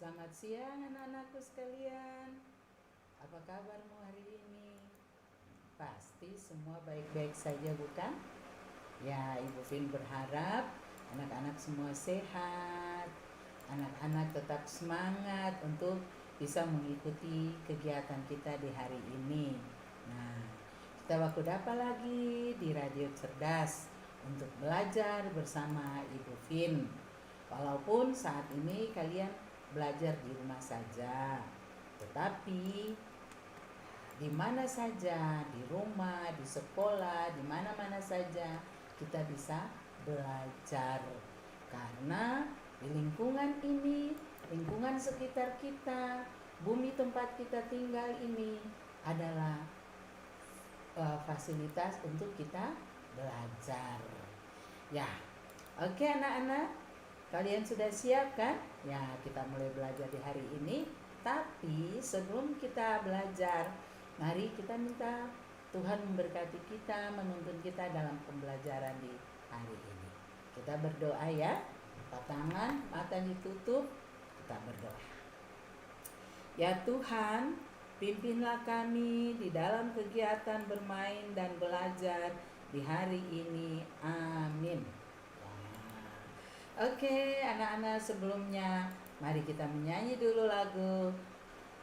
Selamat siang anak-anakku sekalian. Apa kabarmu hari ini? Pasti semua baik-baik saja bukan? Ya, Ibu Vin berharap anak-anak semua sehat. Anak-anak tetap semangat untuk bisa mengikuti kegiatan kita di hari ini. Nah, kita waktu apa lagi di Radio Cerdas untuk belajar bersama Ibu Vin. Walaupun saat ini kalian belajar di rumah saja, tetapi di mana saja, di rumah, di sekolah, di mana-mana saja kita bisa belajar. Karena di lingkungan ini, lingkungan sekitar kita, bumi tempat kita tinggal ini adalah fasilitas untuk kita belajar. Ya, oke anak-anak, kalian sudah siap kan? Ya, kita mulai belajar di hari ini. Tapi sebelum kita belajar, mari kita minta Tuhan memberkati kita, menuntun kita dalam pembelajaran di hari ini. Kita berdoa ya. Angkat tangan, mata ditutup, kita berdoa. Ya Tuhan, pimpinlah kami di dalam kegiatan bermain dan belajar di hari ini. Amin. Oke, anak-anak, sebelumnya mari kita menyanyi dulu lagu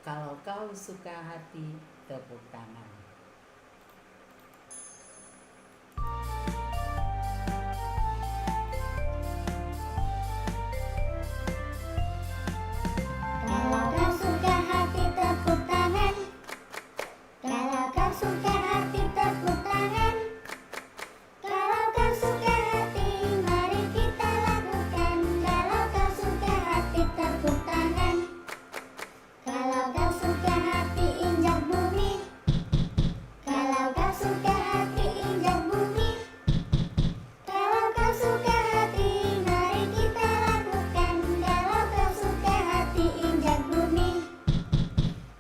Kalau Kau Suka Hati, tepuk tangan. Kalau kau suka hati tepuk tangan. Kalau kau suka hati tepuk tangan. Kalau kau suka hati mari kita lakukan. Kalau kau suka hati tepuk tangan. Kalau kau suka hati injak bumi. Kalau kau suka hati injak bumi. Kalau kau suka hati mari kita lakukan. Kalau kau suka hati injak bumi.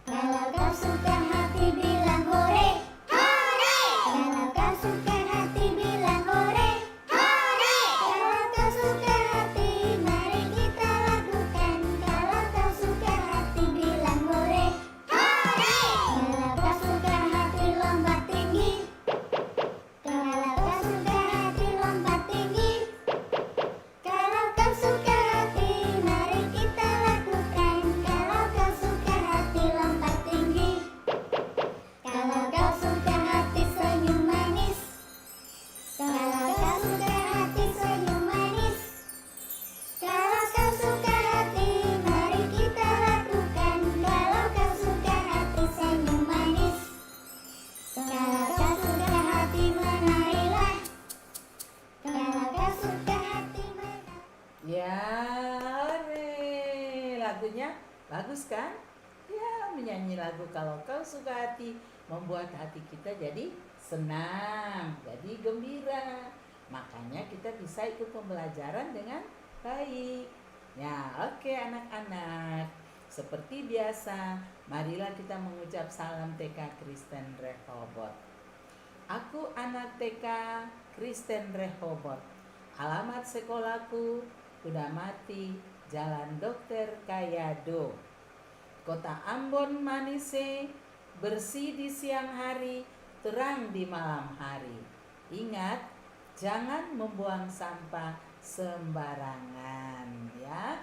Kalau kau suka hati bilang hore. Hore. Kalau kau suka hati bilang hore. Hore. Kalau kau suka hati mari kita lakukan. Kalau kau suka hati bilang hore. Hore. Kalau kau suka hati lompat tinggi. Kalau kau suka hati lompat tinggi. Kalau kau suka hati mari kita lakukan. Kalau kau suka hati lompat tinggi. Kalau kau suka hati senyum manis. Kalau kau suka hati senyum manis. Kalau kau suka hati mari kita lakukan. Kalau kau suka hati senyum manis. Kalau kau suka hati menarilah. Kalau kau suka hati menari. Ya, hore. Lagunya bagus kan? Ya, menyanyi lagu Kalau Kau Suka Hati membuat hati kita jadi senang, jadi gembira. Makanya kita bisa ikut pembelajaran dengan baik. Ya, oke anak-anak. Seperti biasa, marilah kita mengucap salam TK Kristen Rehoboth. Aku anak TK Kristen Rehoboth. Alamat sekolahku Kudamati, Jalan Dr. Kayado, Kota Ambon Manise, bersih di siang hari, terang di malam hari. Ingat, jangan membuang sampah sembarangan ya.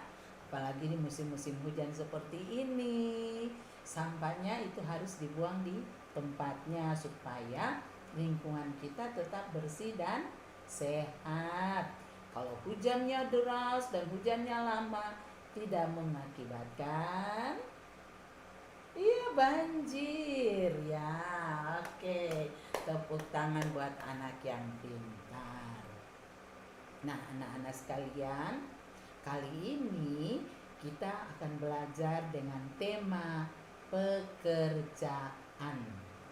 Apalagi di musim-musim hujan seperti ini, sampahnya itu harus dibuang di tempatnya supaya lingkungan kita tetap bersih dan sehat. Kalau hujannya deras dan hujannya lama, tidak mengakibatkan banjir ya. Oke, tepuk tangan buat anak yang pintar. Nah, anak-anak sekalian, kali ini kita akan belajar dengan tema pekerjaan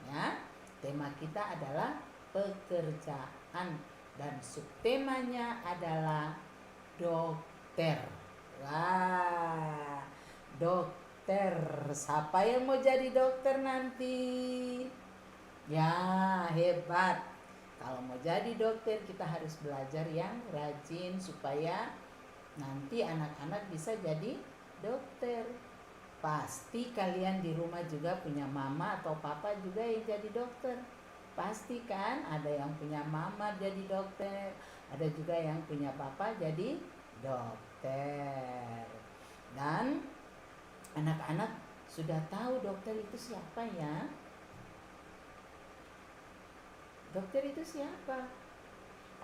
ya. Tema kita adalah pekerjaan dan subtemanya adalah dokter. Wah, dokter. Siapa yang mau jadi dokter nanti? Ya, hebat. Kalau mau jadi dokter kita harus belajar yang rajin supaya nanti anak-anak bisa jadi dokter. Pasti kalian di rumah juga punya mama atau papa juga yang jadi dokter. Pasti kan ada yang punya mama jadi dokter, ada juga yang punya papa jadi dokter. Dan anak-anak sudah tahu dokter itu siapa ya? Dokter itu siapa?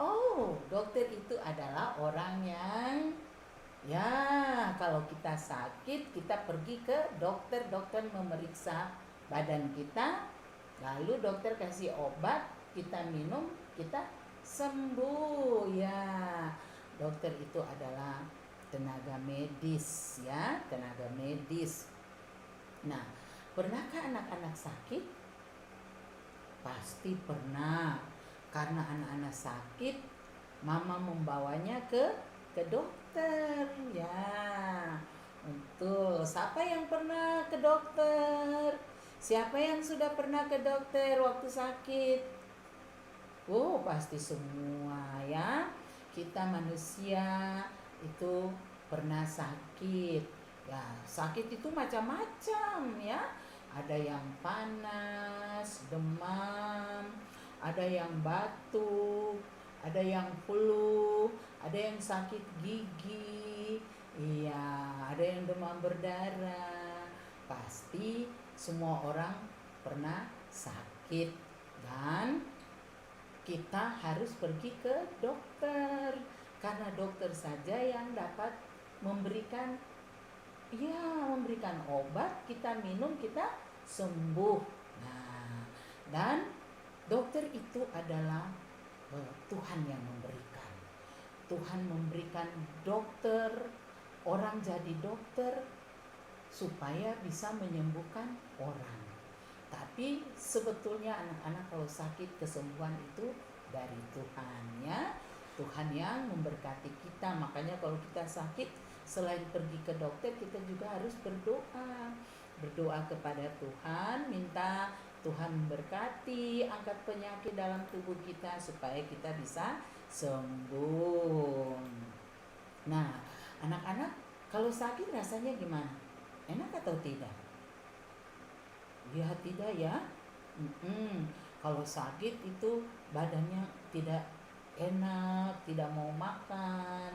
Oh, dokter itu adalah orang yang kalau kita sakit kita pergi ke dokter, dokter memeriksa badan kita, lalu dokter kasih obat, kita minum, kita sembuh ya. Dokter itu adalah tenaga medis ya, tenaga medis. Nah, pernahkah anak-anak sakit? Pasti pernah. Karena anak-anak sakit, mama membawanya ke dokter ya. Betul. Siapa yang pernah ke dokter? Siapa yang sudah pernah ke dokter waktu sakit? Oh, pasti semua ya. Kita manusia itu pernah sakit. Ya, sakit itu macam-macam ya. Ada yang panas, demam, ada yang batuk, ada yang flu, ada yang sakit gigi, iya, ada yang demam berdarah. Pasti semua orang pernah sakit dan kita harus pergi ke dokter karena dokter saja yang dapat memberikan obat, kita minum, kita sembuh. Nah, dan dokter itu adalah Tuhan yang memberikan. Tuhan memberikan dokter, orang jadi dokter supaya bisa menyembuhkan orang. Tapi sebetulnya anak-anak kalau sakit, kesembuhan itu dari Tuhan ya. Tuhan yang memberkati kita. Makanya kalau kita sakit, selain pergi ke dokter, kita juga harus berdoa. Berdoa kepada Tuhan, minta Tuhan memberkati, angkat penyakit dalam tubuh kita supaya kita bisa sembuh. Nah, anak-anak kalau sakit rasanya gimana? Enak atau tidak? Ya tidak ya. Kalau sakit itu badannya tidak enak, tidak mau makan,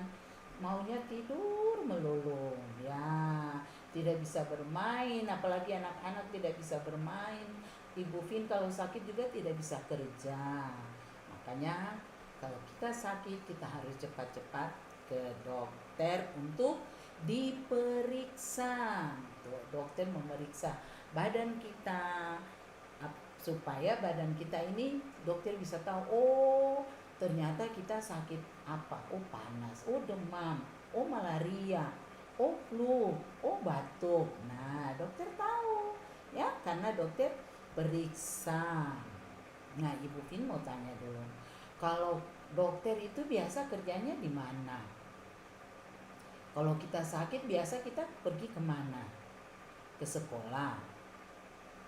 maunya tidur melulu ya, tidak bisa bermain, apalagi anak-anak tidak bisa bermain. Ibu Vin kalau sakit juga tidak bisa kerja. Makanya kalau kita sakit kita harus cepat-cepat ke dokter untuk diperiksa. Dokter memeriksa badan kita supaya badan kita ini dokter bisa tahu, oh ternyata kita sakit apa, oh panas, oh demam, oh malaria, oh flu, oh batuk. Nah dokter tahu ya karena dokter periksa. Nah Ibu Vin mau tanya dulu, kalau dokter itu biasa kerjanya di mana? Kalau kita sakit biasa kita pergi kemana? Ke sekolah?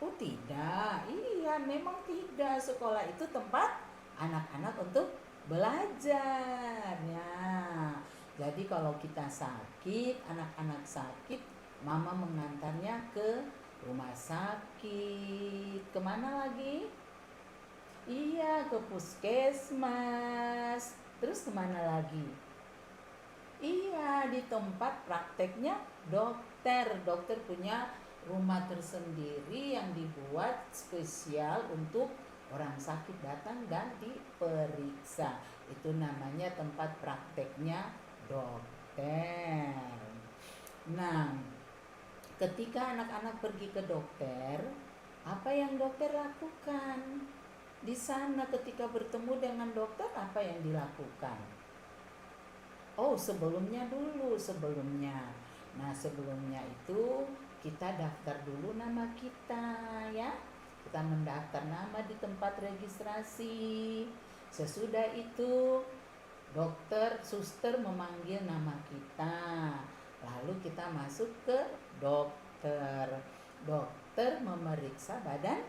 Oh tidak, iya memang tidak. Sekolah itu tempat anak-anak untuk belajar ya. Jadi kalau kita sakit, anak-anak sakit, mama mengantarnya ke rumah sakit. Kemana lagi? Iya, ke puskesmas. Terus kemana lagi? Iya, di tempat prakteknya dokter. Dokter punya rumah tersendiri yang dibuat spesial untuk orang sakit datang dan diperiksa. Itu namanya tempat prakteknya dokter. Nah, ketika anak-anak pergi ke dokter, apa yang dokter lakukan? Di sana ketika bertemu dengan dokter, apa yang dilakukan? Oh, sebelumnya. Nah, sebelumnya itu kita daftar dulu nama kita ya. Kita mendaftar nama di tempat registrasi. Sesudah itu dokter, suster memanggil nama kita. Lalu kita masuk ke dokter. Dokter memeriksa badan.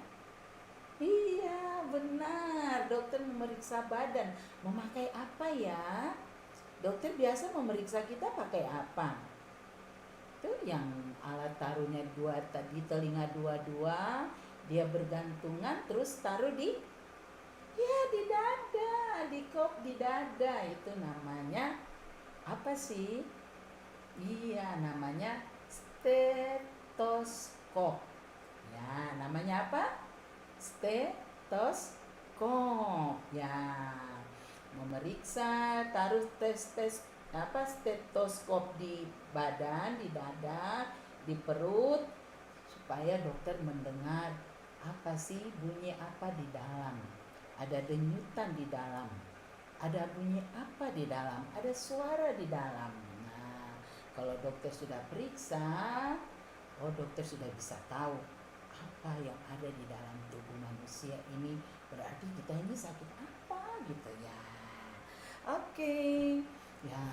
Iya, benar. Dokter memeriksa badan. Memakai apa ya? Dokter biasa memeriksa kita pakai apa? Tuh yang alat taruhnya dua tadi telinga dua-dua, dia bergantungan terus taruh di di dada, di dada. Itu namanya apa sih? Iya, namanya stetoskop. Ya, namanya apa? Stetoskop. Ya, memeriksa, taruh stetoskop di badan, di dada, di perut, supaya dokter mendengar apa sih bunyi apa di dalam. Ada denyutan di dalam, ada bunyi apa di dalam, ada suara di dalam. Nah, kalau dokter sudah periksa, dokter sudah bisa tahu apa yang ada di dalam tubuh manusia ini. Berarti kita ini sakit apa gitu ya. Oke. Ya.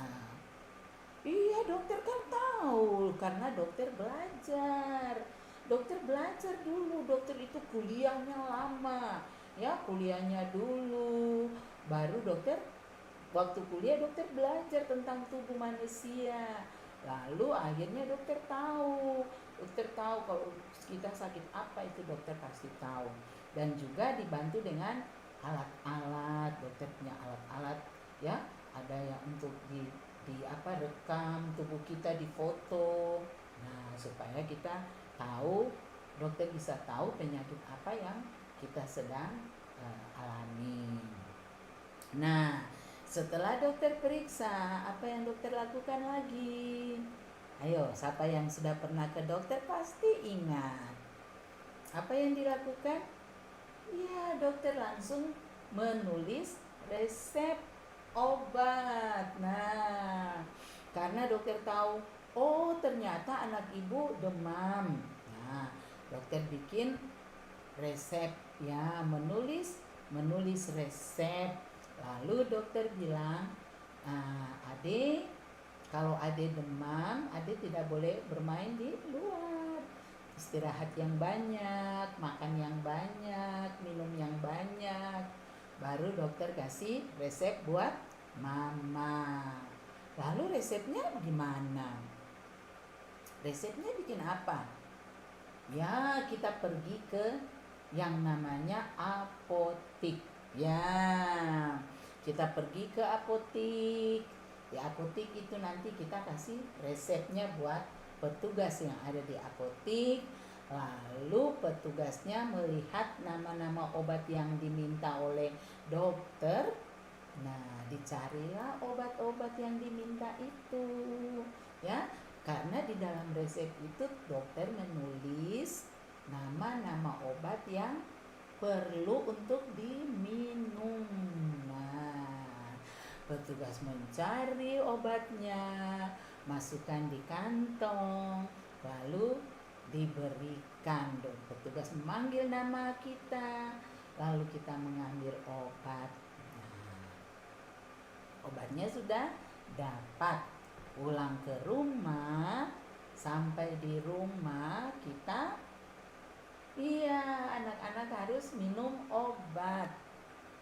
Iya, dokter kan tahu karena dokter belajar. Dokter belajar dulu, dokter itu kuliahnya lama. Ya, kuliahnya dulu. Baru dokter waktu kuliah dokter belajar tentang tubuh manusia. Lalu akhirnya dokter tahu kalau kita sakit apa itu dokter pasti tahu. Dan juga dibantu dengan alat-alat, dokter punya alat-alat ya, ada yang untuk rekam tubuh kita, difoto. Nah, supaya kita tahu, dokter bisa tahu penyakit apa yang kita sedang alami. Nah, setelah dokter periksa, apa yang dokter lakukan lagi? Ayo, siapa yang sudah pernah ke dokter pasti ingat. Apa yang dilakukan? Ya, dokter langsung menulis resep obat. Nah, karena dokter tahu, ternyata anak ibu demam. Nah, dokter bikin resep ya, menulis resep. Lalu dokter bilang, Ade, kalau Ade demam, Ade tidak boleh bermain di luar. Istirahat yang banyak, makan yang banyak, minum yang banyak. Baru dokter kasih resep buat mama. Lalu resepnya gimana? Resepnya bikin apa? Ya, kita pergi ke yang namanya apotik. Ya, kita pergi ke apotik. Di apotik itu nanti kita kasih resepnya buat petugas yang ada di apotik. Lalu petugasnya melihat nama-nama obat yang diminta oleh dokter. Nah, dicarilah obat-obat yang diminta itu. Ya, karena di dalam resep itu dokter menulis nama-nama obat yang perlu untuk diminum. Nah, petugas mencari obatnya, masukkan di kantong, lalu diberikan. Petugas memanggil nama kita, lalu kita mengambil obat. Nah, obatnya sudah dapat. Pulang ke rumah, sampai di rumah kita, anak-anak harus minum obat.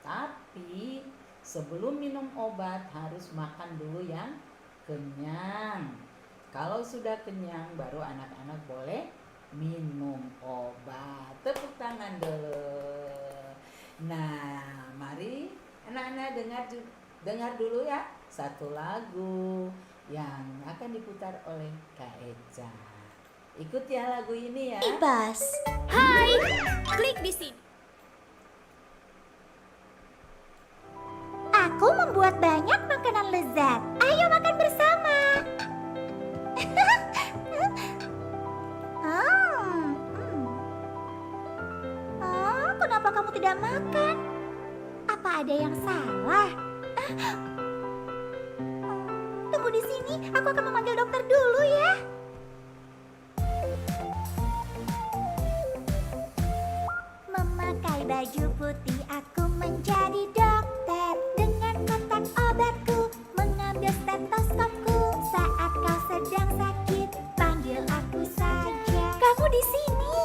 Tapi sebelum minum obat harus makan dulu yang kenyang. Kalau sudah kenyang baru anak-anak boleh minum obat. Tepuk tangan dulu. Nah, mari anak-anak dengar dulu ya satu lagu yang akan diputar oleh Kak Eca. Ikut ya lagu ini ya. Ibas. Hai, klik di sini. Aku membuat banyak makanan lezat. Ayo makan bersama. Kenapa kamu tidak makan? Apa ada yang salah? Tunggu di sini, aku akan memanggil dokter dulu ya. Memakai baju putih, aku menjadi dokter. Dengan kotak obatku, mengambil stetoskopku. Saat kau sedang sakit, panggil aku saja. Kamu di sini.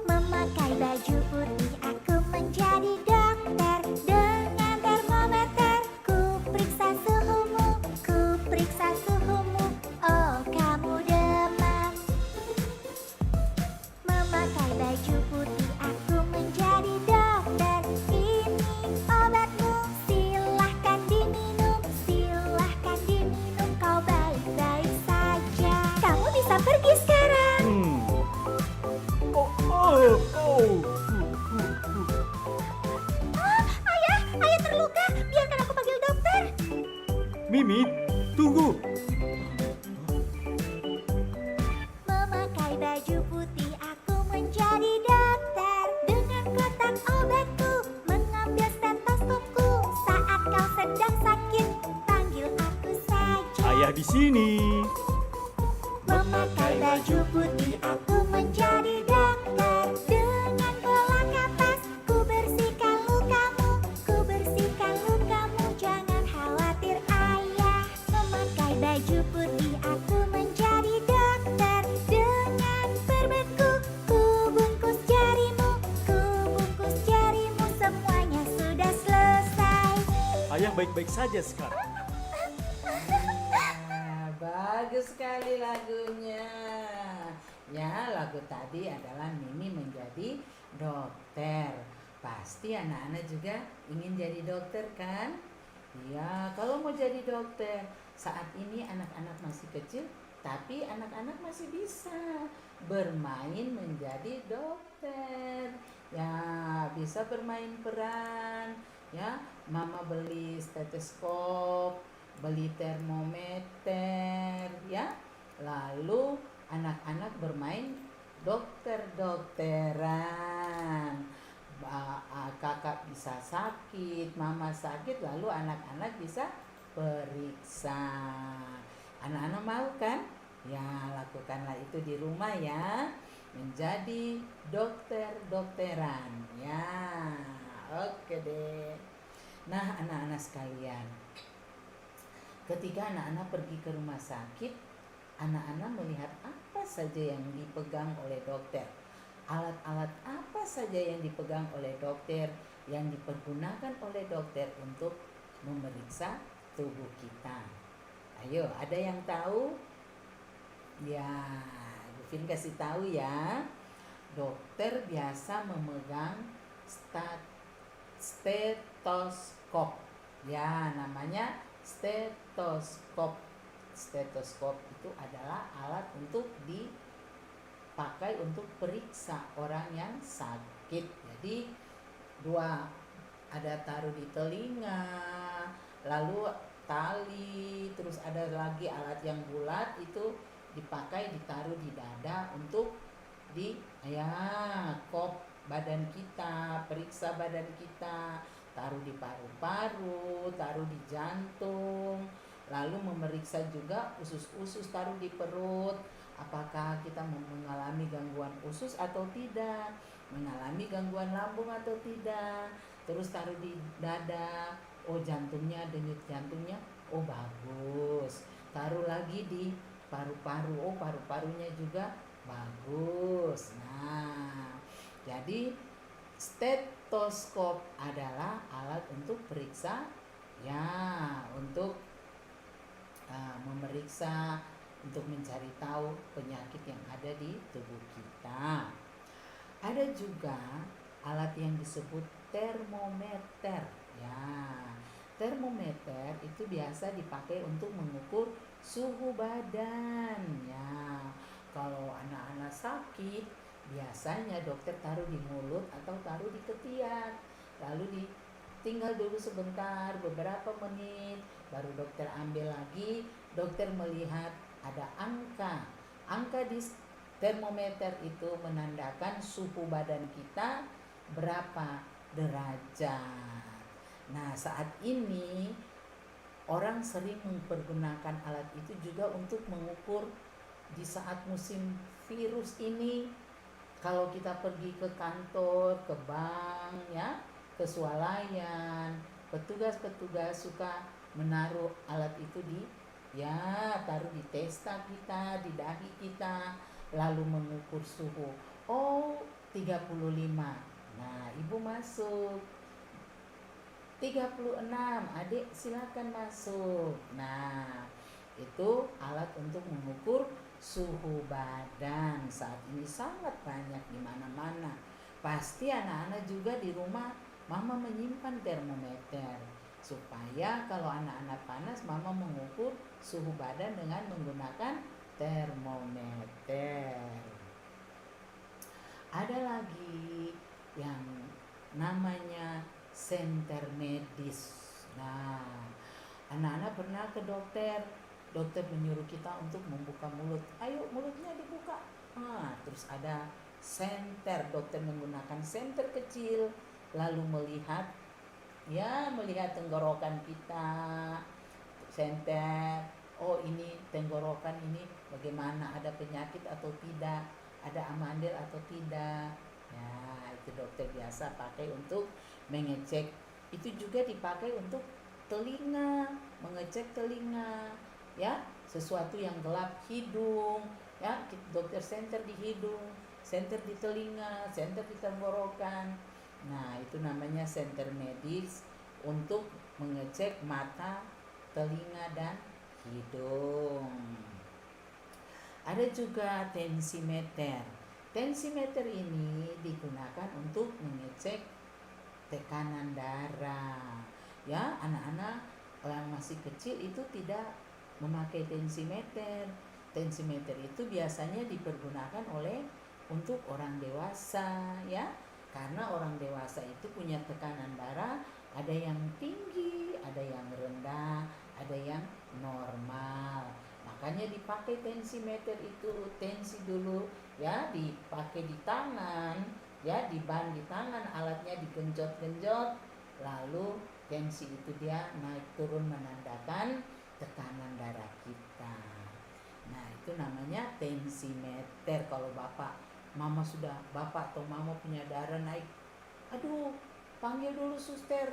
Memakai baju putih, aku menjadi dokter. Dengan termometer, ku periksa suhumu. Oh, kamu demam. di sini. Memakai baju putih aku menjadi dokter. Dengan bola kapas ku bersihkan lukamu. Ku bersihkan lukamu, jangan khawatir ayah. Memakai baju putih aku menjadi dokter. Dengan perbanku ku bungkus jarimu. Ku bungkus jarimu, semuanya sudah selesai. Ayah baik-baik saja sekarang. Bagus sekali lagunya. Ya, lagu tadi adalah Mimi menjadi dokter. Pasti anak-anak juga ingin jadi dokter kan? Iya, kalau mau jadi dokter, saat ini anak-anak masih kecil, tapi anak-anak masih bisa bermain menjadi dokter. Ya, bisa bermain peran. Ya, mama beli stetoskop, beli termometer, ya. Lalu anak-anak bermain dokter-dokteran. Kakak bisa sakit, mama sakit, lalu anak-anak bisa periksa. Anak-anak mau kan? Ya, lakukanlah itu di rumah ya. Menjadi dokter-dokteran. Ya, oke deh. Nah, anak-anak sekalian, ketika anak-anak pergi ke rumah sakit, anak-anak melihat apa saja yang dipegang oleh dokter. Alat-alat apa saja yang dipegang oleh dokter, yang dipergunakan oleh dokter untuk memeriksa tubuh kita. Ayo, ada yang tahu? Ya, Bu Fin kasih tahu ya. Dokter biasa memegang stetoskop. Ya, namanya stetoskop. Stetoskop itu adalah alat untuk dipakai untuk periksa orang yang sakit. Jadi ada taruh di telinga, lalu tali, terus ada lagi alat yang bulat itu dipakai ditaruh di dada untuk kop badan kita, periksa badan kita, taruh di paru-paru, taruh di jantung, lalu memeriksa juga usus-usus, taruh di perut, apakah kita mengalami gangguan usus atau tidak, mengalami gangguan lambung atau tidak, terus taruh di dada, oh jantungnya, denyut jantungnya, oh bagus, taruh lagi di paru-paru, oh paru-parunya juga bagus. Nah, jadi stetoskop adalah alat untuk periksa, ya, untuk memeriksa, untuk mencari tahu penyakit yang ada di tubuh kita. Ada juga alat yang disebut termometer. Ya, termometer itu biasa dipakai untuk mengukur suhu badan. Ya, kalau anak-anak sakit, biasanya dokter taruh di mulut atau taruh di ketiak, lalu tinggal dulu sebentar, beberapa menit, baru dokter ambil lagi. Dokter melihat ada angka di termometer itu menandakan suhu badan kita berapa derajat. Nah, saat ini orang sering mempergunakan alat itu juga untuk mengukur di saat musim virus ini. Kalau kita pergi ke kantor, ke bank, ya, ke swalayan, petugas-petugas suka menaruh alat itu taruh di testa kita, di dahi kita, lalu mengukur suhu. Oh, 35. Nah, ibu masuk. 36, adik silakan masuk. Nah, itu alat untuk mengukur suhu badan. Saat ini sangat banyak di mana-mana. Pasti anak-anak juga di rumah mama menyimpan termometer, supaya kalau anak-anak panas mama mengukur suhu badan dengan menggunakan termometer. Ada lagi yang namanya senter medis. Nah, anak-anak pernah ke dokter menyuruh kita untuk membuka mulut. Ayo mulutnya dibuka. Terus ada senter, dokter menggunakan senter kecil, lalu melihat tenggorokan kita. Senter, oh ini tenggorokan ini bagaimana, ada penyakit atau tidak, ada amandel atau tidak. Ya, itu dokter biasa pakai untuk mengecek. Itu juga dipakai untuk telinga, mengecek telinga, ya, sesuatu yang gelap, hidung, ya, dokter center di hidung, center di telinga, center di tenggorokan. Nah, itu namanya center medis untuk mengecek mata, telinga, dan hidung. Ada juga tensimeter. Tensimeter ini digunakan untuk mengecek tekanan darah. Ya, anak-anak yang masih kecil itu tidak memakai tensimeter. Tensimeter itu biasanya dipergunakan untuk orang dewasa, ya. Karena orang dewasa itu punya tekanan darah ada yang tinggi, ada yang rendah, ada yang normal. Makanya dipakai tensimeter itu, tensi dulu ya, dipakai di tangan, ya, diban di tangan, alatnya digenjot-genjot, lalu tensi itu dia naik turun menandakan tekanan darah kita. Nah, itu namanya tensimeter. Kalau bapak atau mama punya darah naik, aduh, panggil dulu suster,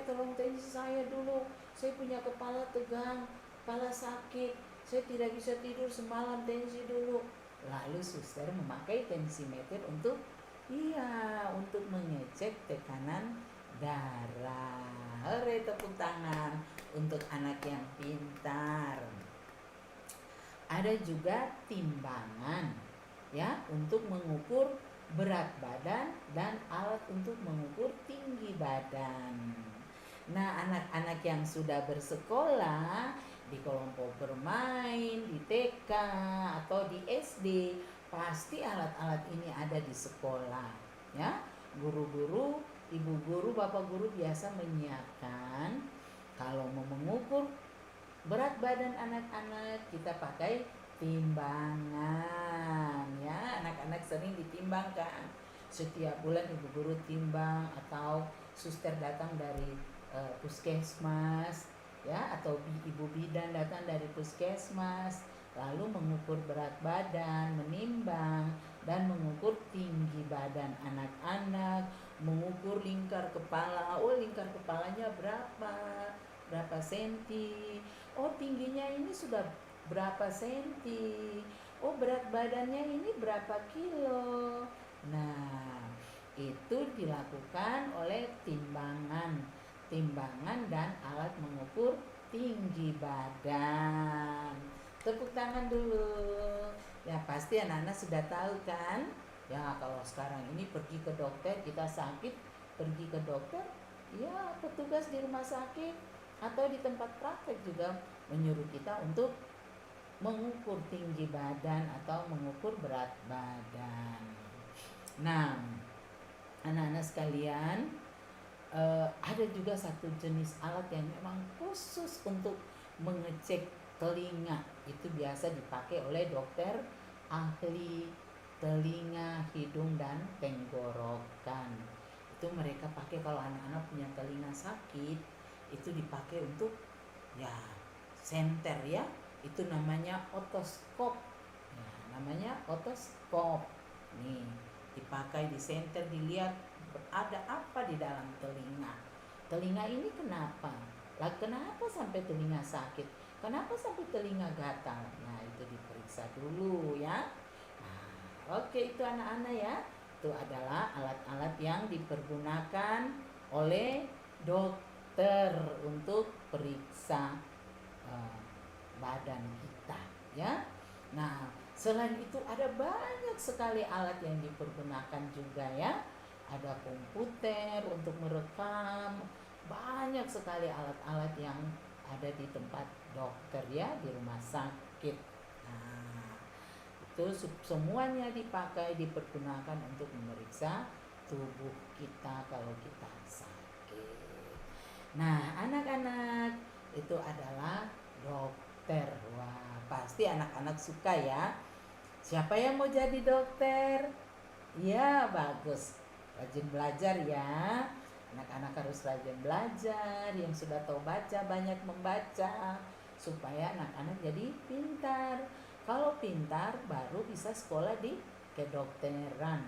tolong tensi saya dulu, saya punya kepala tegang, kepala sakit, saya tidak bisa tidur semalam, tensi dulu. Lalu suster memakai tensimeter untuk mengecek tekanan darah. Hore, tepuk tangan untuk anak yang pintar. Ada juga timbangan, ya, untuk mengukur berat badan dan alat untuk mengukur tinggi badan. Nah, anak-anak yang sudah bersekolah di kelompok bermain, di TK atau di SD, pasti alat-alat ini ada di sekolah, ya. Guru-guru, ibu guru, bapak guru biasa menyiapkan kalau mau mengukur berat badan anak-anak kita pakai timbangan, ya. Anak-anak sering ditimbangkan. Setiap bulan ibu guru timbang atau suster datang dari puskesmas, ya, atau ibu bidan datang dari puskesmas, lalu mengukur berat badan, menimbang, dan mengukur tinggi badan anak-anak, mengukur lingkar kepala. Oh, lingkar kepalanya berapa senti, oh tingginya ini sudah berapa senti, oh berat badannya ini berapa kilo. Nah, itu dilakukan oleh timbangan dan alat mengukur tinggi badan. Tepuk tangan dulu. Ya, pasti anak-anak sudah tahu kan? Ya, kalau sekarang ini pergi ke dokter, kita sakit, pergi ke dokter, ya, petugas di rumah sakit atau di tempat praktek juga menyuruh kita untuk mengukur tinggi badan atau mengukur berat badan. Nah, anak-anak sekalian, ada juga satu jenis alat yang memang khusus untuk mengecek telinga. Itu biasa dipakai oleh dokter ahli telinga, hidung, dan tenggorokan. Itu mereka pakai kalau anak-anak punya telinga sakit, itu dipakai untuk, ya, senter, ya. Itu namanya otoskop. Ya, namanya otoskop. Nih, dipakai di senter, dilihat ada apa di dalam telinga. Telinga ini kenapa? Lah, kenapa sampai telinga sakit? Kenapa sampai telinga gatal? Nah, itu diperiksa dulu, ya. Nah, oke, itu anak-anak, ya. Itu adalah alat-alat yang dipergunakan oleh dokter untuk periksa badan kita, ya. Nah, selain itu ada banyak sekali alat yang dipergunakan juga, ya. Ada komputer untuk merekam, banyak sekali alat-alat yang ada di tempat dokter, ya, di rumah sakit. Nah, itu semuanya dipergunakan untuk memeriksa tubuh kita kalau kita sakit. Nah, anak-anak, itu adalah dokter. Wah, pasti anak-anak suka, ya. Siapa yang mau jadi dokter? Ya, bagus. Rajin belajar, ya. Anak-anak harus rajin belajar. Yang sudah tahu baca, banyak membaca. supaya anak-anak jadi pintar. Kalau pintar baru bisa sekolah di kedokteran.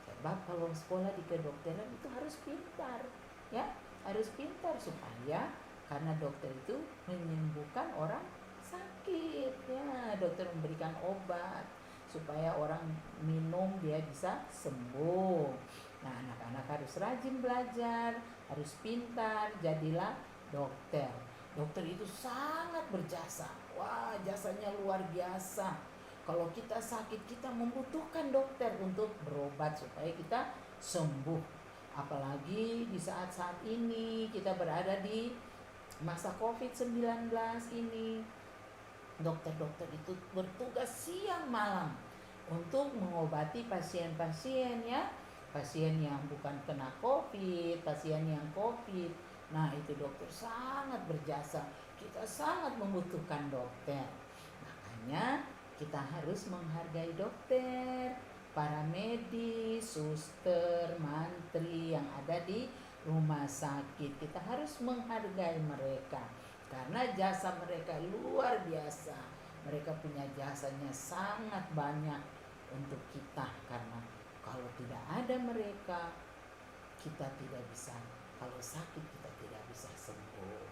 Sebab kalau sekolah di kedokteran itu harus pintar, ya, harus pintar supaya karena dokter itu menyembuhkan orang sakit, ya, dokter memberikan obat supaya orang minum dia bisa sembuh. Nah, anak-anak harus rajin belajar, harus pintar, jadilah dokter. Dokter itu sangat berjasa. Wah, jasanya luar biasa. Kalau kita sakit, kita membutuhkan dokter untuk berobat supaya kita sembuh. Apalagi di saat-saat ini kita berada di masa COVID-19 ini. Dokter-dokter itu bertugas siang malam untuk mengobati pasien-pasien, ya. Pasien yang bukan kena COVID, pasien yang COVID. Nah, itu dokter sangat berjasa. Kita sangat membutuhkan dokter. Makanya kita harus menghargai dokter, para medis, suster, mantri yang ada di rumah sakit. Kita harus menghargai mereka karena jasa mereka luar biasa. Mereka punya jasanya sangat banyak untuk kita, karena kalau tidak ada mereka, kita tidak bisa, kalau sakit kita tidak bisa sembuh.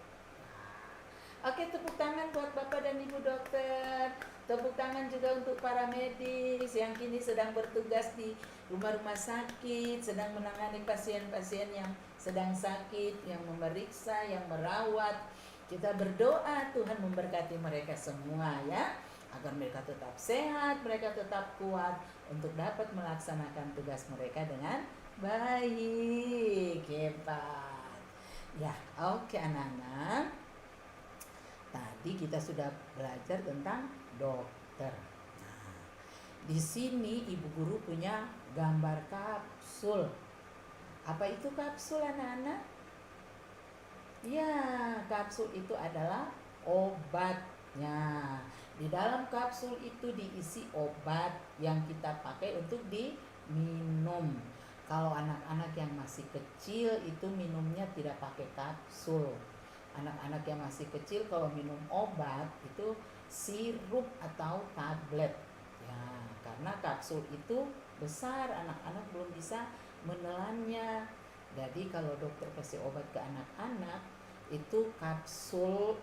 Oke, tepuk tangan buat Bapak dan Ibu dokter. Tepuk tangan juga untuk para medis yang kini sedang bertugas di rumah-rumah sakit, sedang menangani pasien-pasien yang sedang sakit, yang memeriksa, yang merawat. Kita berdoa Tuhan memberkati mereka semua, ya, agar mereka tetap sehat, mereka tetap kuat untuk dapat melaksanakan tugas mereka dengan baik. Hebat. Ya, oke anak-anak. Tadi kita sudah belajar tentang dokter. Nah, di sini Ibu Guru punya gambar kapsul. Apa itu kapsul, anak-anak? Ya, kapsul itu adalah obatnya. Di dalam kapsul itu diisi obat yang kita pakai untuk diminum. Kalau anak-anak yang masih kecil itu minumnya tidak pakai kapsul. Anak-anak yang masih kecil kalau minum obat itu sirup atau tablet. Ya, karena kapsul itu besar, anak-anak belum bisa menelannya. Jadi kalau dokter kasih obat ke anak-anak itu kapsul,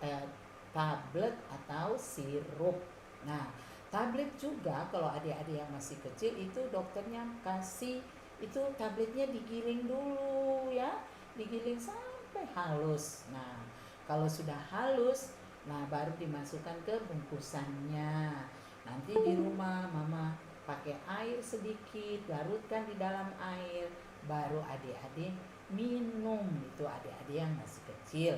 tablet atau sirup. Nah, tablet juga kalau adik-adik yang masih kecil itu dokternya kasih itu tabletnya digiling dulu, ya, digiling sampai halus. Nah, kalau sudah halus, nah baru dimasukkan ke bungkusannya. Nanti di rumah mama pakai air sedikit, larutkan di dalam air, baru adik-adik minum. Itu adik-adik yang masih kecil.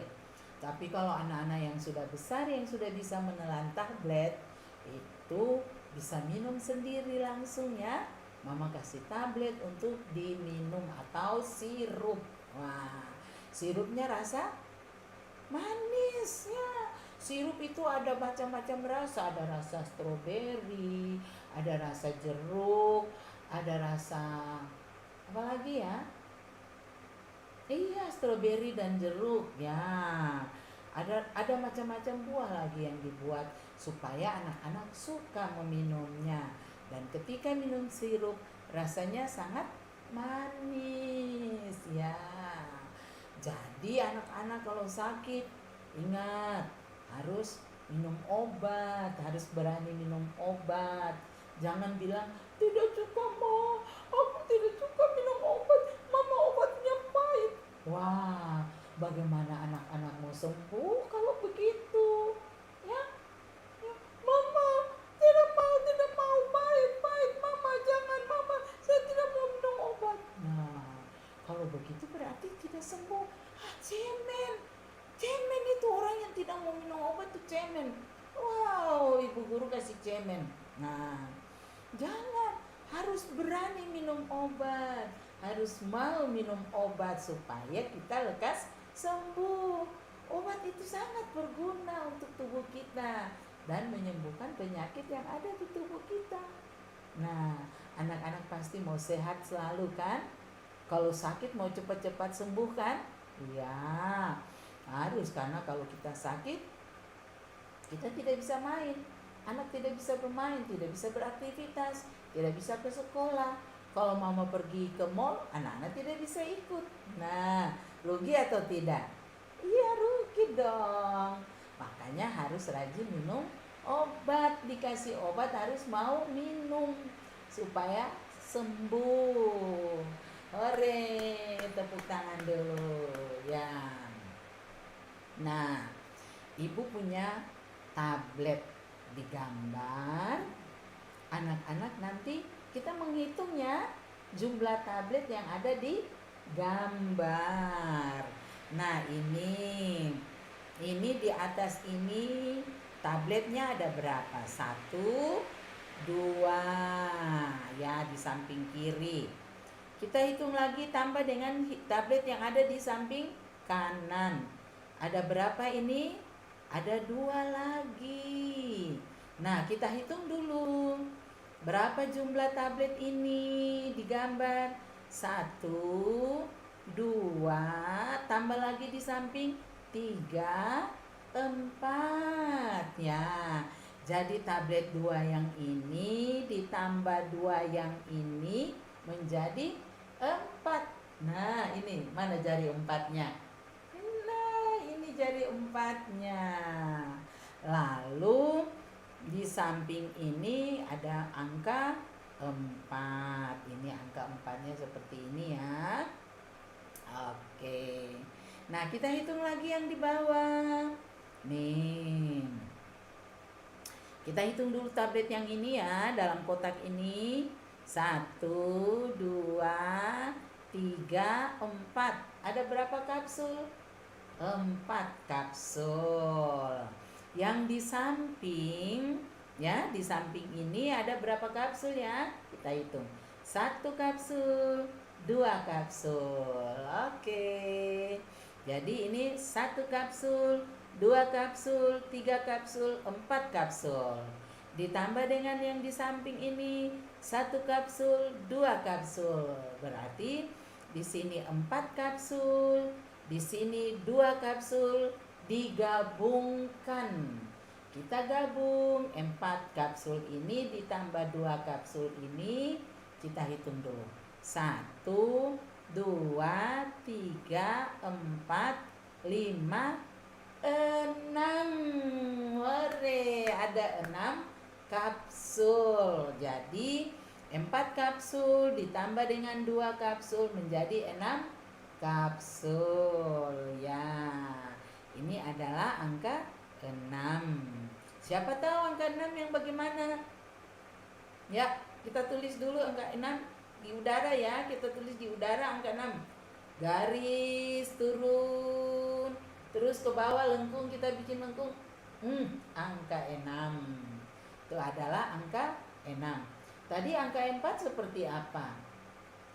Tapi kalau anak-anak yang sudah besar, yang sudah bisa menelan tablet, itu bisa minum sendiri langsung, ya. Mama kasih tablet untuk diminum atau sirup. Wah, sirupnya rasa manis, ya. Sirup itu ada macam-macam rasa, ada rasa stroberi, ada rasa jeruk, ada rasa apa lagi, ya? Iya, stroberi dan jeruk, ya. Ada macam-macam buah lagi yang dibuat supaya anak-anak suka meminumnya. Dan ketika minum sirup rasanya sangat manis, ya. Jadi anak-anak kalau sakit ingat harus minum obat, harus berani minum obat. Jangan bilang tidak suka, Ma, aku tidak suka minum obat, Mama obatnya pahit. Wah, bagaimana anak-anak mau sembuh kalau begitu? Ya, ya. Mama tidak mau pahit, Mama jangan, Mama saya tidak mau minum obat. Nah, kalau begitu berarti tidak sembuh. Cemen itu orang yang tidak mau minum obat itu cemen. Wow, ibu guru kasih cemen. Nah, jangan, harus berani minum obat, harus mau minum obat supaya kita lekas sembuh. Obat itu sangat berguna untuk tubuh kita dan menyembuhkan penyakit yang ada di tubuh kita. Nah, anak-anak pasti mau sehat selalu, kan? Kalau sakit mau cepat-cepat sembuh, kan? Iya, harus, karena kalau kita sakit kita tidak bisa main. Anak tidak bisa bermain, tidak bisa beraktivitas, tidak bisa ke sekolah. Kalau mama pergi ke mall, anak-anak tidak bisa ikut. Nah, rugi atau tidak? Iya, rugi dong. Makanya harus rajin minum obat. Dikasih obat harus mau minum supaya sembuh. Hore, tepuk tangan dulu ya. Nah, ibu punya tablet digambar. Anak-anak nanti kita menghitungnya jumlah tablet yang ada di gambar. Nah, ini di atas ini tabletnya ada berapa? 1, 2 ya di samping kiri. Kita hitung lagi tambah dengan tablet yang ada di samping kanan. Ada berapa ini? Ada 2 lagi. Nah, kita hitung dulu. Berapa jumlah tablet ini digambar? 1, 2, tambah lagi di samping 3, 4 ya. Jadi tablet 2 yang ini ditambah 2 yang ini menjadi 4. Nah, ini mana jari 4-nya? Nah, ini jari 4-nya. Lalu di samping ini ada angka 4. Ini angka 4-nya seperti ini ya. Oke. Nah, kita hitung lagi yang di bawah. Nih. Kita hitung dulu tablet yang ini ya, dalam kotak ini. 1, 2, 3, 4. Ada berapa kapsul? 4 kapsul. Yang di samping ya, di samping ini ada berapa kapsul ya? Kita hitung. 1 kapsul, 2 kapsul. Oke. Jadi ini 1 kapsul, 2 kapsul, 3 kapsul, 4 kapsul. Ditambah dengan yang di samping ini 1 kapsul, 2 kapsul. Berarti di sini 4 kapsul, di sini 2 kapsul, digabungkan. Kita gabung 4 kapsul ini ditambah 2 kapsul ini. Kita hitung dulu. 1, 2, 3, 4, 5, 6. Hore, ada 6 kapsul. Jadi 4 kapsul ditambah dengan 2 kapsul menjadi 6 kapsul ya. Ini adalah angka 6. Siapa tahu angka 6 yang bagaimana? Ya, kita tulis dulu angka 6 di udara ya. Kita tulis di udara angka 6. Garis turun, terus ke bawah lengkung, kita bikin lengkung. Angka 6. Itu adalah angka 6. Tadi angka 4 seperti apa?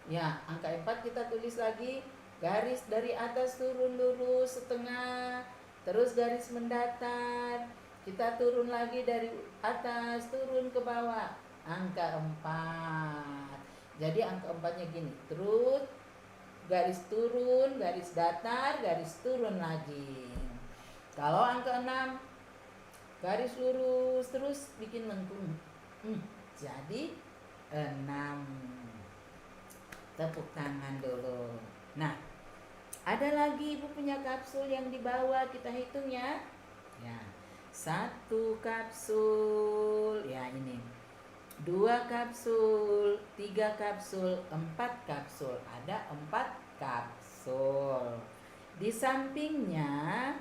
Ya, angka 4 kita tulis lagi. Garis dari atas turun lurus setengah, terus garis mendatar. Kita turun lagi dari atas turun ke bawah. Angka 4. Jadi angka 4-nya gini. Terus garis turun, garis datar, garis turun lagi. Kalau angka 6, garis lurus terus bikin lengkung. Jadi 6. Tepuk tangan dulu. Nah, ada lagi ibu punya kapsul yang di bawah, kita hitung ya. Ya, 1 kapsul, ya ini. 2 kapsul, 3 kapsul, 4 kapsul. Ada 4 kapsul. Di sampingnya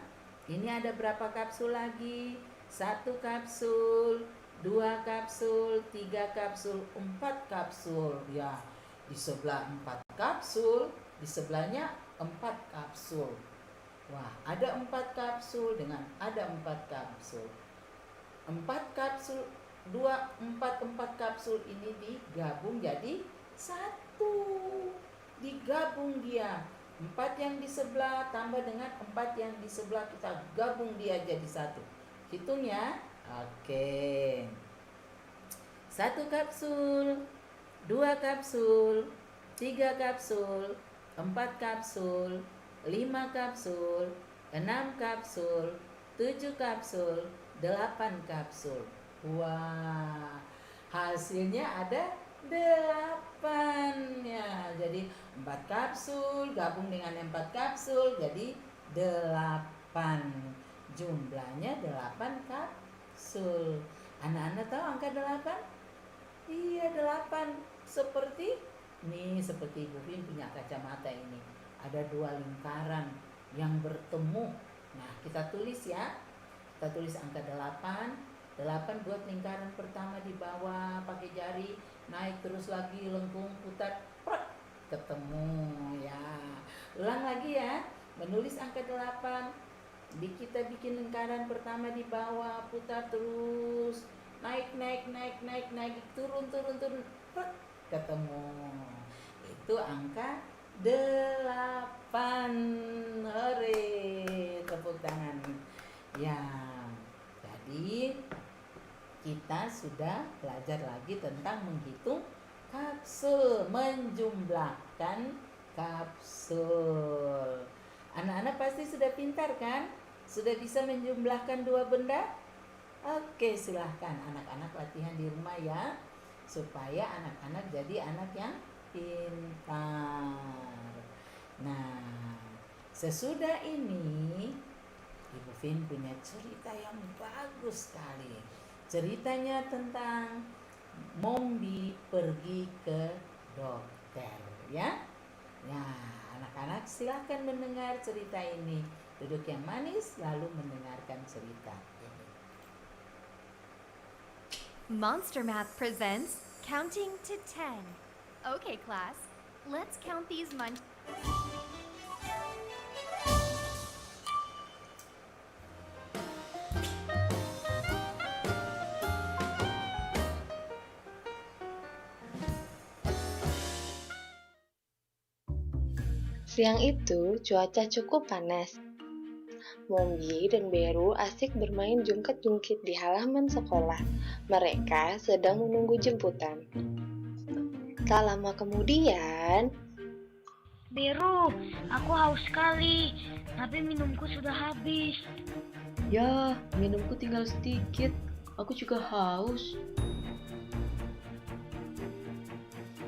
ini ada berapa kapsul lagi? 1 kapsul, 2 kapsul, 3 kapsul, 4 kapsul. Ya, di sebelah 4 kapsul, di sebelahnya 4 kapsul. Wah, ada 4 kapsul dengan ada 4 kapsul. 4 kapsul, 4 kapsul ini digabung jadi 1. Digabung dia. 4 yang di sebelah tambah dengan 4 yang di sebelah, kita gabung dia jadi 1. Hitung ya. Oke. 1 kapsul, 2 kapsul, 3 kapsul, 4 kapsul, 5 kapsul, 6 kapsul, 7 kapsul, 8 kapsul. Wah, hasilnya ada 8 ya. Jadi 4 kapsul gabung dengan 4 kapsul jadi 8. Jumlahnya 8 kapsul. Anak-anak tahu angka 8? Iya, 8. Seperti Ibu Vin punya kacamata ini. Ada 2 lingkaran yang bertemu. Nah, kita tulis ya. Kita tulis angka 8. 8 buat lingkaran pertama di bawah pakai jari, naik terus lagi lengkung putar, prek, ketemu ya. Ulang lagi ya. Menulis angka 8. Kita bikin lingkaran pertama di bawah, putar terus, naik, turun, prek, ketemu. Itu angka 8. Hore, tepuk tangan. Ya, jadi kita sudah belajar lagi tentang menghitung kapsul, menjumlahkan kapsul. Anak-anak pasti sudah pintar kan? Sudah bisa menjumlahkan 2 benda? Oke, silahkan anak-anak latihan di rumah ya, supaya anak-anak jadi anak yang pintar. Nah, sesudah ini Ibu Vin punya cerita yang bagus sekali. Ceritanya tentang Mombi pergi ke dokter ya. Ya, anak-anak silahkan mendengar cerita ini. Duduk yang manis lalu mendengarkan cerita ini. Monster Math presents Counting to 10. Okay, class, let's count these Siang itu, cuaca cukup panas. Mombi dan Beru asik bermain jungkit-jungkit di halaman sekolah. Mereka sedang menunggu jemputan. Tak lama kemudian, Beru, aku haus sekali, tapi minumku sudah habis. Ya, minumku tinggal sedikit. Aku juga haus.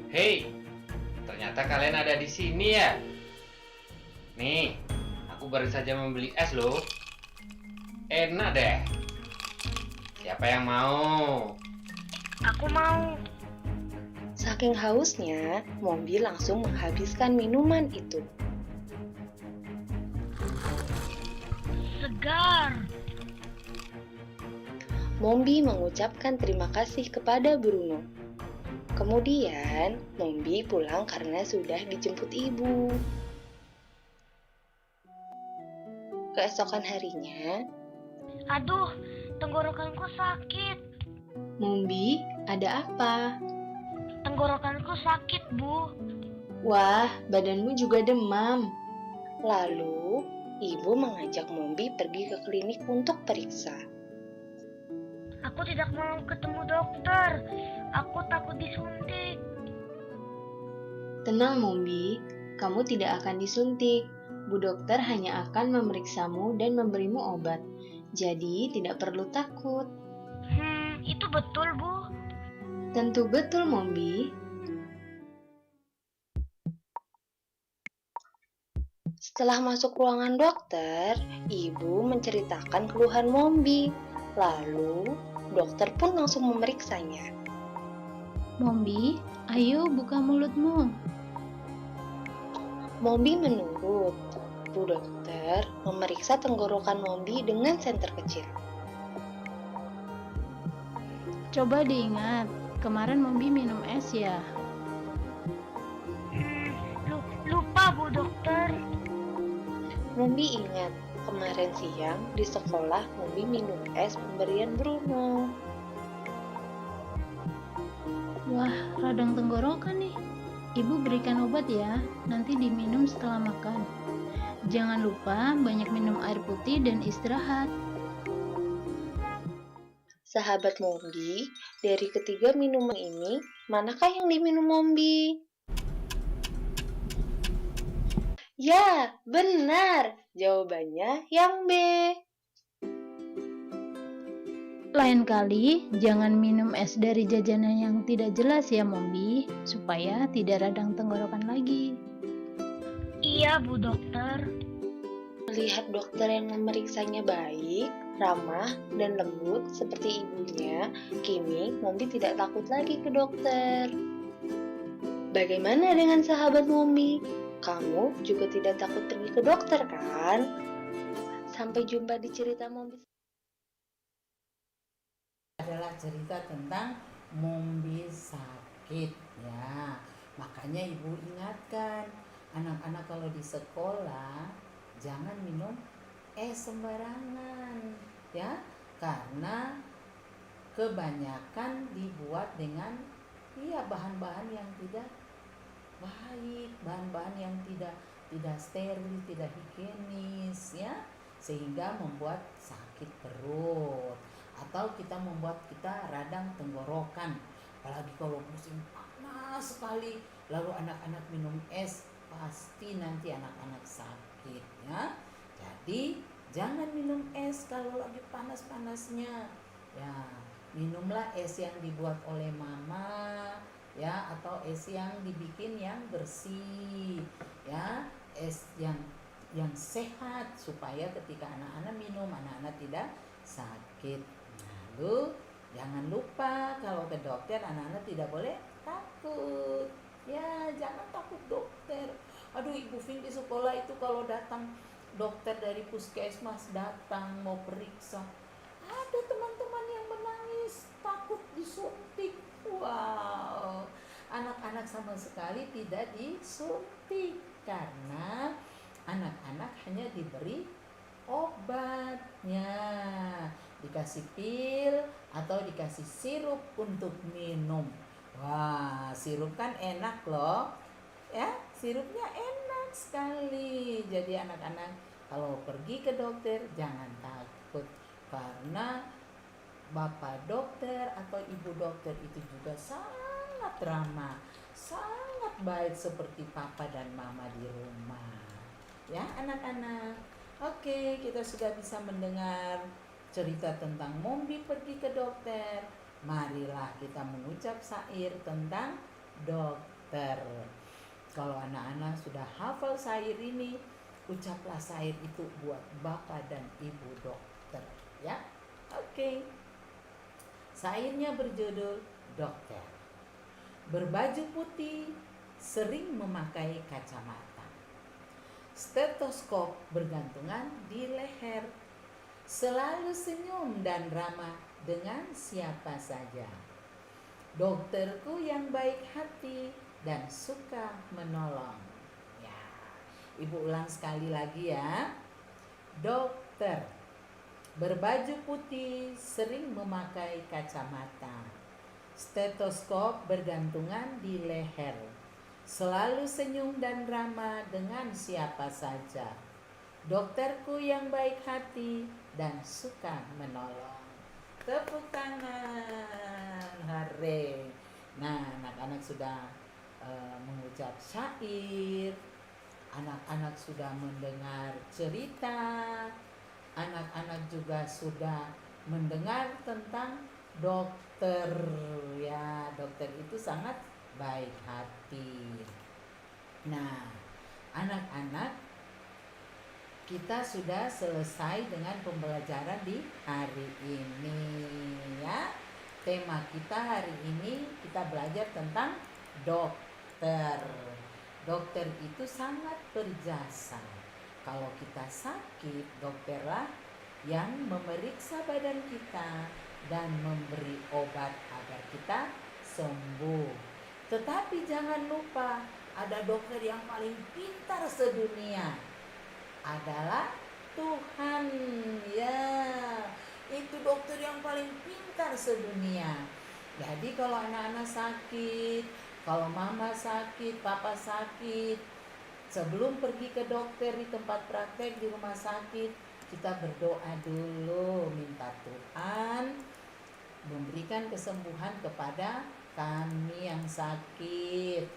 Hei, ternyata kalian ada di sini ya. Nih, aku baru saja membeli es loh. Enak deh. Siapa yang mau? Aku mau. saking hausnya, Mombi langsung menghabiskan minuman itu. Segar. Mombi mengucapkan terima kasih kepada Bruno. Kemudian, Mombi pulang karena sudah dijemput ibu. Keesokan harinya, Aduh, tenggorokanku sakit. Mombi, ada apa? Tenggorokanku sakit, Bu. Wah, badanmu juga demam. lalu ibu mengajak Mombi pergi ke klinik untuk periksa. Aku tidak mau ketemu dokter. Aku takut disuntik. Tenang, Mombi. Kamu tidak akan disuntik. Bu dokter hanya akan memeriksamu dan memberimu obat. Jadi, tidak perlu takut. Itu betul, Bu. Tentu betul, Mombi. Setelah masuk ruangan dokter, ibu menceritakan keluhan Mombi. Lalu, dokter pun langsung memeriksanya. Mombi, ayo buka mulutmu. Mombi menurut. Bu dokter memeriksa tenggorokan Mombi dengan senter kecil. Coba diingat, kemarin Mombi minum es ya. Lupa, Bu dokter. Mombi ingat, kemarin siang di sekolah Mombi minum es pemberian Bruno. Wah, radang tenggorokan nih. Ibu berikan obat ya, nanti diminum setelah makan. Jangan lupa banyak minum air putih dan istirahat. Sahabat Mombi, dari ketiga minuman ini, manakah yang diminum Mombi? Ya, benar. Jawabannya yang B. Lain kali, jangan minum es dari jajanan yang tidak jelas ya, Mombi, supaya tidak radang tenggorokan lagi. Iya, Bu Dokter. Melihat dokter yang memeriksanya baik, ramah, dan lembut seperti ibunya, kini Mombi tidak takut lagi ke dokter. Bagaimana dengan sahabat Mombi? Kamu juga tidak takut pergi ke dokter kan? Sampai jumpa di cerita Mombi. Adalah cerita tentang Mombi sakit ya. Makanya ibu ingatkan anak-anak kalau di sekolah jangan minum es sembarangan ya, karena kebanyakan dibuat dengan bahan-bahan yang tidak baik, bahan-bahan yang tidak steril, tidak higienis ya, sehingga membuat sakit perut atau membuat kita radang tenggorokan. Apalagi kalau musim panas sekali, lalu anak-anak minum es, pasti nanti anak-anak sakit ya. Jadi jangan minum es kalau lagi panas-panasnya ya. Minumlah es yang dibuat oleh mama ya, atau es yang dibikin yang bersih ya, es yang sehat, supaya ketika anak-anak minum, anak-anak tidak sakit. Lalu jangan lupa kalau ke dokter anak-anak tidak boleh takut ya, jangan takut dokter. Aduh, Ibu Vin di sekolah itu kalau datang dokter dari puskesmas datang mau periksa, ada teman-teman yang menangis takut disuntik. Wow, anak-anak sama sekali tidak disuntik karena anak-anak hanya diberi obatnya, dikasih pil atau dikasih sirup untuk minum. Wah, sirup kan enak loh ya, sirupnya enak sekali. Jadi anak-anak kalau pergi ke dokter jangan takut, karena bapak dokter atau ibu dokter itu juga sangat ramah, sangat baik seperti papa dan mama di rumah ya anak-anak. Oke, kita sudah bisa mendengar cerita tentang Mombi pergi ke dokter. Marilah kita mengucap syair tentang dokter. Kalau anak-anak sudah hafal syair ini, ucaplah syair itu buat bapak dan ibu dokter ya. Oke. Syairnya berjudul Dokter. Berbaju putih, sering memakai kacamata. Stetoskop bergantungan di leher. Selalu senyum dan ramah dengan siapa saja. Dokterku yang baik hati dan suka menolong. Ya, Ibu ulang sekali lagi ya. Dokter. Berbaju putih, sering memakai kacamata. Stetoskop bergantungan di leher. Selalu senyum dan ramah dengan siapa saja. Dokterku yang baik hati dan suka menolong. Tepuk tangan. Hore. Nah, anak-anak sudah mengucap syair. Anak-anak sudah mendengar cerita. Anak-anak juga sudah mendengar tentang dokter ya. Dokter itu sangat baik hati. Nah, anak-anak, kita sudah selesai dengan pembelajaran di hari ini ya. Tema kita hari ini kita belajar tentang dokter. Dokter itu sangat berjasa. Kalau kita sakit, dokterlah yang memeriksa badan kita dan memberi obat agar kita sembuh. Tetapi jangan lupa, ada dokter yang paling pintar sedunia, adalah Tuhan ya. Itu dokter yang paling pintar sedunia. Jadi kalau anak-anak sakit, kalau mama sakit, papa sakit, sebelum pergi ke dokter di tempat praktek di rumah sakit, kita berdoa dulu, minta Tuhan memberikan kesembuhan kepada kami yang sakit.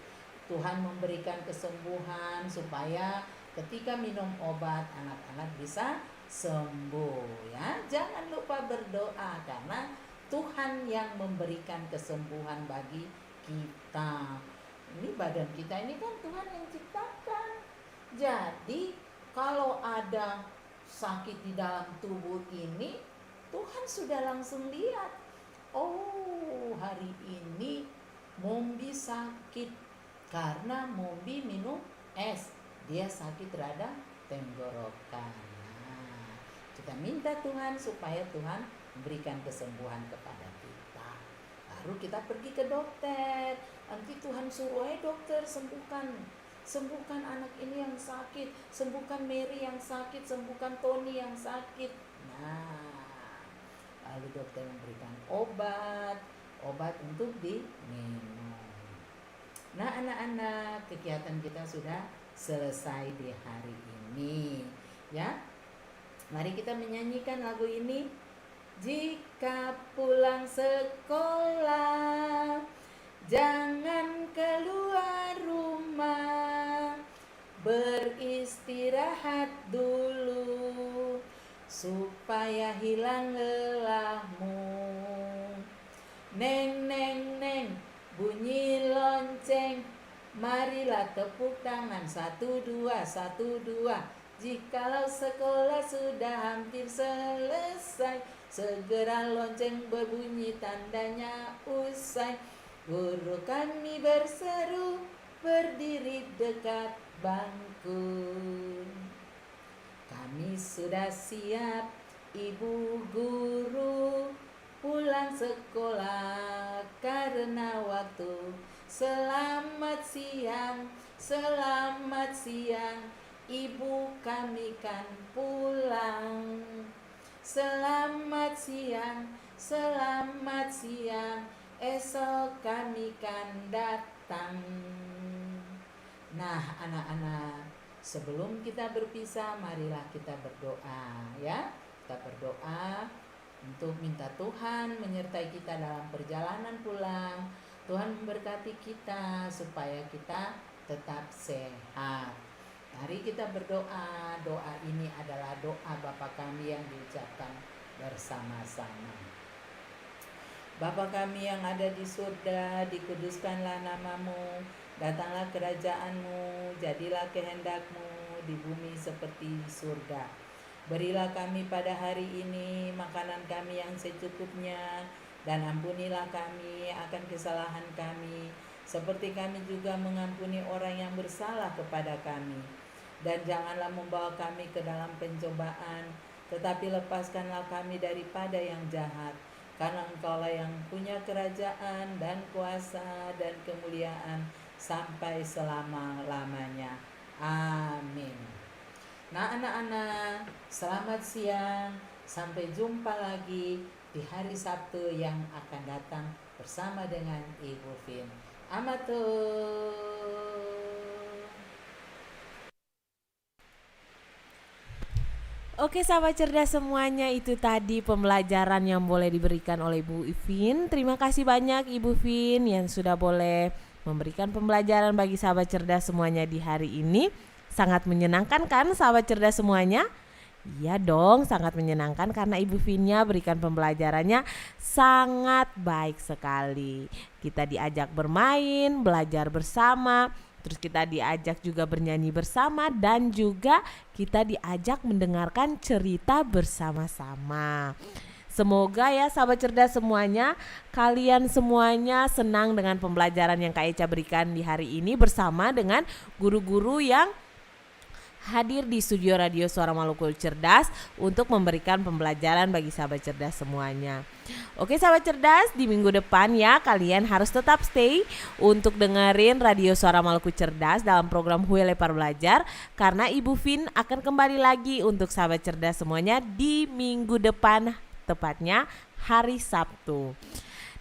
Tuhan memberikan kesembuhan supaya ketika minum obat anak-anak bisa sembuh ya. Jangan lupa berdoa karena Tuhan yang memberikan kesembuhan bagi kita. Ini badan kita ini kan Tuhan yang ciptakan. Jadi kalau ada sakit di dalam tubuh ini, Tuhan sudah langsung lihat. Oh, hari ini Mombi sakit karena Mombi minum es. Dia sakit radang tenggorokan. Nah, kita minta Tuhan supaya Tuhan memberikan kesembuhan kepada kita. Baru kita pergi ke dokter. Nanti Tuhan suruh, dokter sembuhkan anak ini yang sakit, sembuhkan Mary yang sakit, sembuhkan Tony yang sakit. Nah, lalu dokter memberikan obat untuk diminum. Nah, anak-anak, kegiatan kita sudah selesai di hari ini, ya. Mari kita menyanyikan lagu ini. Jika pulang sekolah, jangan keluar rumah, beristirahat dulu supaya hilang lelahmu. Neng, neng, neng, bunyi lonceng, marilah tepuk tangan, 1, 2, 1, 2. Jikalau sekolah sudah hampir selesai, segera lonceng berbunyi tandanya usai. Guru kami berseru, berdiri dekat bangku. Kami sudah siap, ibu guru, pulang sekolah karena waktu. Selamat siang, ibu kami kan pulang. Selamat siang, esok kami kan datang. Nah, anak-anak, sebelum kita berpisah, marilah kita berdoa, ya. Kita berdoa untuk minta Tuhan menyertai kita dalam perjalanan pulang. Tuhan memberkati kita supaya kita tetap sehat. Mari kita berdoa. Doa ini adalah doa Bapa kami yang diucapkan bersama-sama. Bapa kami yang ada di surga, dikuduskanlah namamu, datanglah kerajaanmu, jadilah kehendakmu di bumi seperti di surga. Berilah kami pada hari ini makanan kami yang secukupnya, dan ampunilah kami akan kesalahan kami, seperti kami juga mengampuni orang yang bersalah kepada kami. Dan janganlah membawa kami ke dalam pencobaan, tetapi lepaskanlah kami daripada yang jahat. Karena Engkaulah yang punya kerajaan dan kuasa dan kemuliaan sampai selama-lamanya. Amin. Nah, anak-anak, selamat siang. Sampai jumpa lagi di hari Sabtu yang akan datang bersama dengan Ibu Vin. Amatur. Oke sahabat cerdas semuanya, itu tadi pembelajaran yang boleh diberikan oleh Ibu Vin. Terima kasih banyak Ibu Vin yang sudah boleh memberikan pembelajaran bagi sahabat cerdas semuanya di hari ini. Sangat menyenangkan kan sahabat cerdas semuanya? Iya dong, sangat menyenangkan karena Ibu Vinnya berikan pembelajarannya sangat baik sekali. Kita diajak bermain, belajar bersama, terus kita diajak juga bernyanyi bersama, dan juga kita diajak mendengarkan cerita bersama-sama. Semoga ya sahabat cerdas semuanya, kalian semuanya senang dengan pembelajaran yang Kak Eca berikan di hari ini bersama dengan guru-guru yang hadir di studio Radio Suara Maluku Cerdas untuk memberikan pembelajaran bagi sahabat cerdas semuanya. Oke sahabat cerdas, di minggu depan ya kalian harus tetap stay untuk dengerin Radio Suara Maluku Cerdas dalam program Huelepar Belajar, karena Ibu Vin akan kembali lagi untuk sahabat cerdas semuanya di minggu depan, tepatnya hari Sabtu.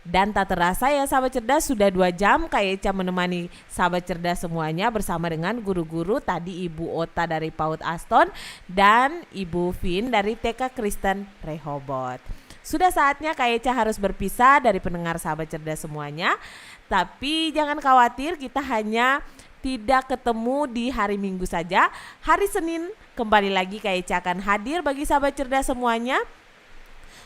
Dan tak terasa ya sahabat cerdas, sudah 2 jam Kak Eca menemani sahabat cerdas semuanya bersama dengan guru-guru. Tadi Ibu Ota dari PAUD Aston dan Ibu Vin dari TK Kristen Rehoboth. Sudah saatnya Kak Eca harus berpisah dari pendengar sahabat cerdas semuanya. Tapi jangan khawatir, kita hanya tidak ketemu di hari Minggu saja. Hari Senin kembali lagi Kak Eca akan hadir bagi sahabat cerdas semuanya,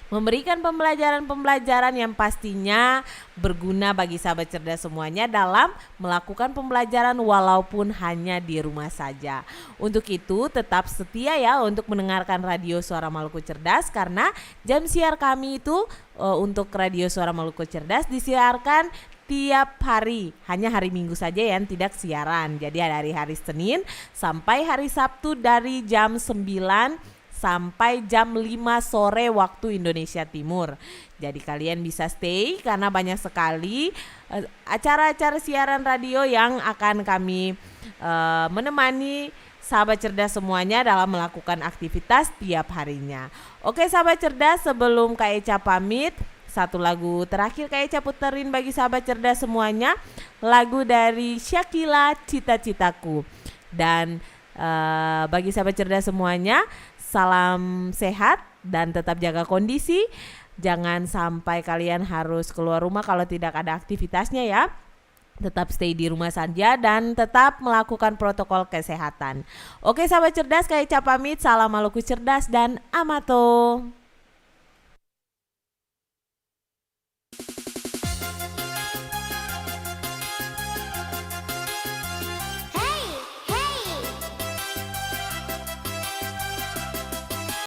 memberikan pembelajaran-pembelajaran yang pastinya berguna bagi sahabat cerdas semuanya dalam melakukan pembelajaran walaupun hanya di rumah saja. Untuk itu tetap setia ya untuk mendengarkan Radio Suara Maluku Cerdas, karena jam siar kami itu untuk Radio Suara Maluku Cerdas disiarkan tiap hari, hanya hari Minggu saja yang tidak siaran. Jadi dari hari Senin sampai hari Sabtu dari jam 9 sampai jam 5 sore waktu Indonesia Timur. Jadi kalian bisa stay karena banyak sekali acara-acara siaran radio yang akan kami menemani sahabat cerdas semuanya dalam melakukan aktivitas tiap harinya. Oke sahabat cerdas, sebelum Kak Eca pamit, satu lagu terakhir Kak Eca puterin bagi sahabat cerdas semuanya, lagu dari Shakila, Cita-Citaku. Dan bagi sahabat cerdas semuanya, salam sehat dan tetap jaga kondisi. Jangan sampai kalian harus keluar rumah kalau tidak ada aktivitasnya ya. Tetap stay di rumah saja dan tetap melakukan protokol kesehatan. Oke sahabat cerdas, Kak Eca pamit. Salam Maluku Cerdas dan Amato.